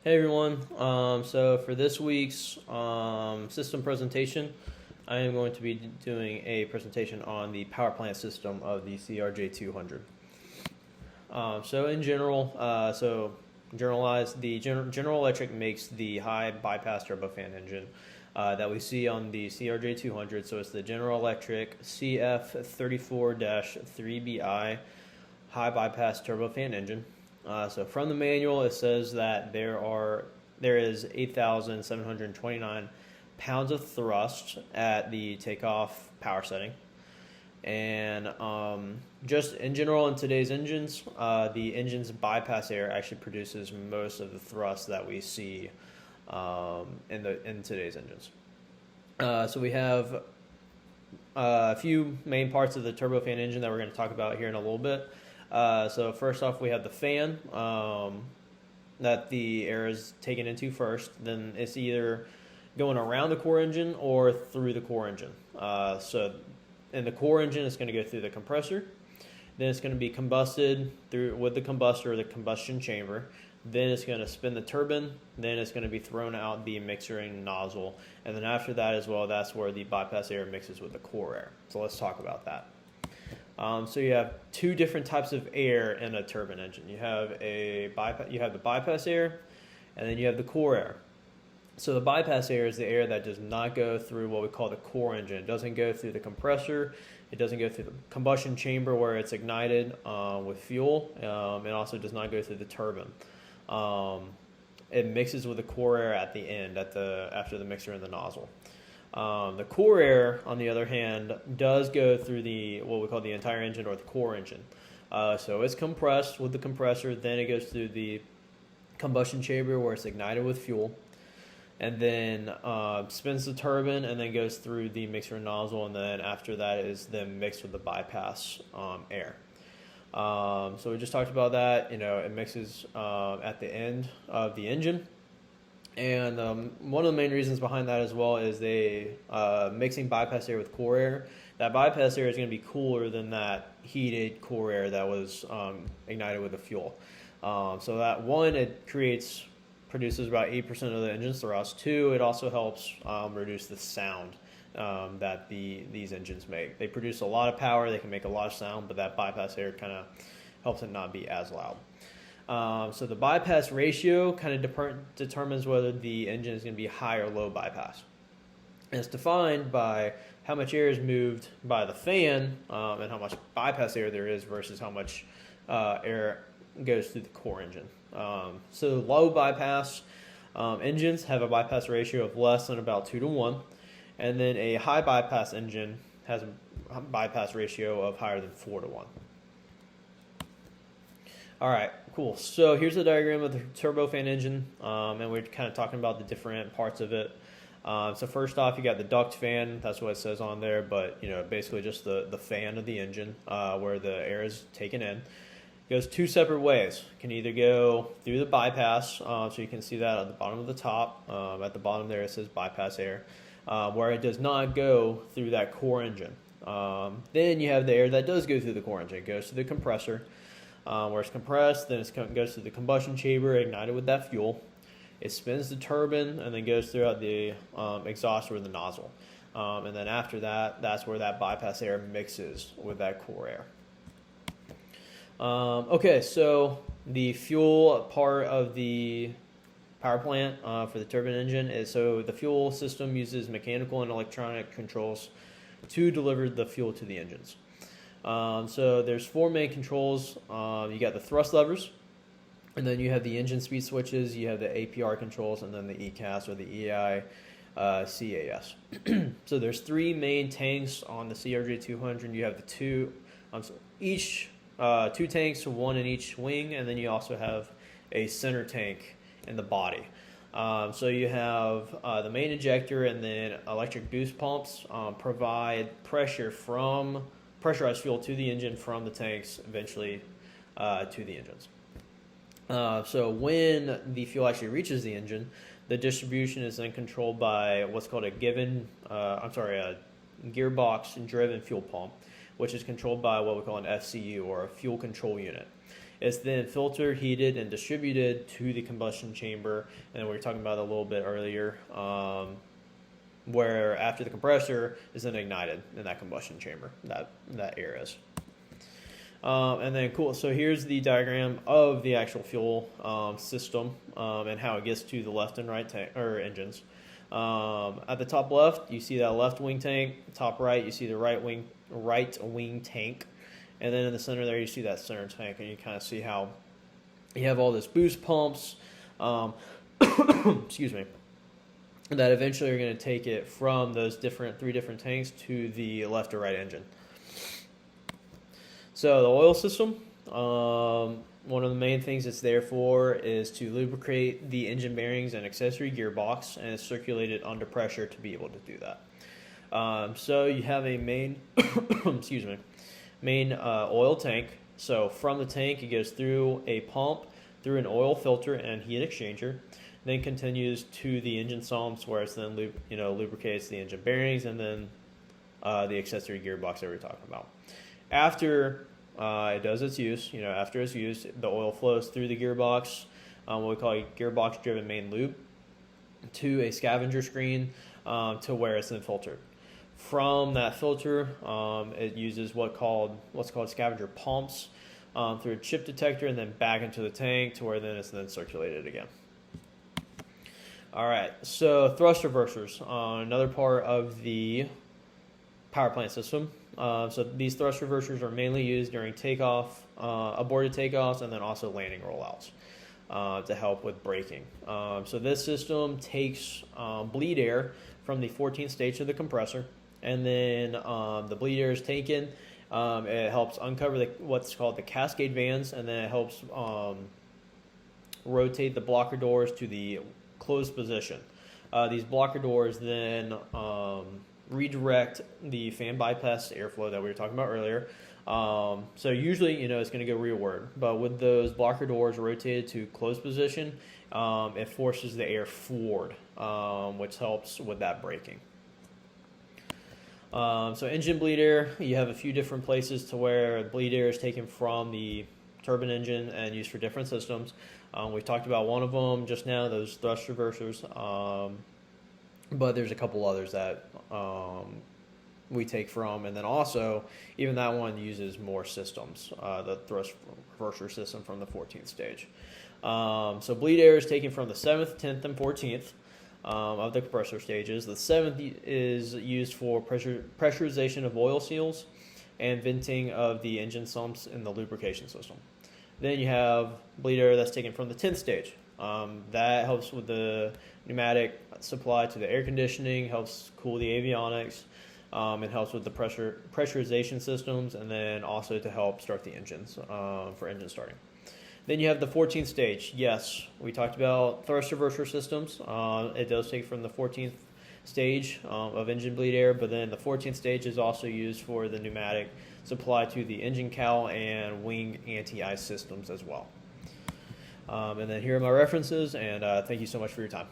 Hey everyone. So for this week's system presentation, I am going to be doing a presentation on the power plant system of the CRJ200. So in general, generalized, the General Electric makes the high bypass turbofan engine that we see on the CRJ200. So it's the General Electric CF34-3BI high bypass turbofan engine. So from the manual, it says that there is 8,729 pounds of thrust at the takeoff power setting, and just in general in today's engines, the engine's bypass air actually produces most of the thrust that we see in today's engines. So we have a few main parts of the turbofan engine that we're going to talk about here in a little bit. So first off, we have the fan that the air is taken into first. Then it's either going around the core engine or through the core engine. So in the core engine, it's going to go through the compressor. Then it's going to be combusted through with the combustor, the combustion chamber. Then it's going to spin the turbine. Then it's going to be thrown out the mixing nozzle. And then after that as well, that's where the bypass air mixes with the core air. So let's talk about that. So you have two different types of air in a turbine engine. You have the bypass air, and then you have the core air. So the bypass air is the air that does not go through what we call the core engine. It doesn't go through the compressor. It doesn't go through the combustion chamber where it's ignited with fuel. It also does not go through the turbine. It mixes with the core air at the end, after the mixer and the nozzle. The core air, on the other hand, does go through what we call the entire engine or the core engine. So it's compressed with the compressor, then it goes through the combustion chamber where it's ignited with fuel, and then spins the turbine, and then goes through the mixer and nozzle, and then after that is then mixed with the bypass air. So we just talked about that. It mixes at the end of the engine. And one of the main reasons behind that as well is mixing bypass air with core air. That bypass air is going to be cooler than that heated core air that was ignited with the fuel. So that one, it produces about 8% of the engine's thrust. Two, it also helps reduce the sound that these engines make. They produce a lot of power, they can make a lot of sound, but that bypass air kind of helps it not be as loud. So the bypass ratio kind of determines whether the engine is going to be high or low bypass. And it's defined by how much air is moved by the fan and how much bypass air there is versus how much air goes through the core engine. So low bypass engines have a bypass ratio of less than about 2 to 1. And then a high bypass engine has a bypass ratio of higher than 4 to 1. All right, cool. So here's the diagram of the turbofan engine, and we're kind of talking about the different parts of it. So first off, you got the duct fan. That's what it says on there, but basically just the fan of the engine where the air is taken in. It goes two separate ways. It can either go through the bypass, so you can see that at the bottom of the top. At the bottom there it says bypass air, where it does not go through that core engine. Then you have the air that does go through the core engine. It goes to the compressor. Where it's compressed, then it goes to the combustion chamber, ignited with that fuel. It spins the turbine and then goes throughout the exhaust or the nozzle. And then after that, that's where that bypass air mixes with that core air. Okay, so the fuel part of the power plant for the turbine engine is, so the fuel system uses mechanical and electronic controls to deliver the fuel to the engines. So there's four main controls. You got the thrust levers, and then you have the engine speed switches, you have the APR controls, and then the ECAS or the EI CAS. So there's three main tanks on the CRJ200. You have two tanks, one in each wing, and then you also have a center tank in the body. So you have the main ejector, and then electric boost pumps provide pressurized fuel to the engine from the tanks, eventually to the engines. So when the fuel actually reaches the engine, the distribution is then controlled by what's called a gearbox-driven fuel pump, which is controlled by what we call an FCU, or a fuel control unit. It's then filtered, heated, and distributed to the combustion chamber. And we were talking about it a little bit earlier, where after the compressor is then ignited in that combustion chamber, that air is. And then cool, so here's the diagram of the actual fuel system and how it gets to the left and right engines. At the top left, you see that left wing tank. Top right, you see the right wing tank. And then in the center there, you see that center tank, and you kind of see how you have all this boost pumps, excuse me, that eventually are going to take it from those three different tanks to the left or right engine. So the oil system, one of the main things it's there for is to lubricate the engine bearings and accessory gearbox, and it's circulated under pressure to be able to do that. So you have a main, excuse me, main oil tank. So from the tank, it goes through a pump, through an oil filter and heat exchanger, then continues to the engine sumps, where it's then lubricates the engine bearings, and then the accessory gearbox that we were talking about. After it does its use, after it's used, the oil flows through the gearbox, what we call a gearbox-driven main loop, to a scavenger screen to where it's then filtered. From that filter, it uses what's called scavenger pumps through a chip detector, and then back into the tank to where then it's then circulated again. All right, so thrust reversers, another part of the power plant system. So these thrust reversers are mainly used during takeoff, aborted takeoffs, and then also landing rollouts to help with braking. So this system takes bleed air from the 14th stage of the compressor, and then the bleed air is taken. It helps uncover what's called the cascade vans, and then it helps rotate the blocker doors to the closed position. These blocker doors then redirect the fan bypass airflow that we were talking about earlier. So usually, it's going to go rearward, but with those blocker doors rotated to closed position, it forces the air forward, which helps with that braking. So engine bleed air, you have a few different places to where bleed air is taken from the turbine engine and used for different systems. We talked about one of them just now, those thrust reversers, but there's a couple others that we take from, and then also even that one uses more systems, the thrust reverser system from the 14th stage. So bleed air is taken from the 7th, 10th, and 14th of the compressor stages. The 7th is used for pressurization of oil seals and venting of the engine sumps in the lubrication system. Then you have bleed air that's taken from the 10th stage. That helps with the pneumatic supply to the air conditioning, helps cool the avionics, it helps with the pressurization systems, and then also to help start the engines for engine starting. Then you have the 14th stage. Yes, we talked about thrust reverser systems. It does take from the 14th stage of engine bleed air, but then the 14th stage is also used for the pneumatic supply to the engine cowl and wing anti-ice systems as well. And then here are my references, and thank you so much for your time.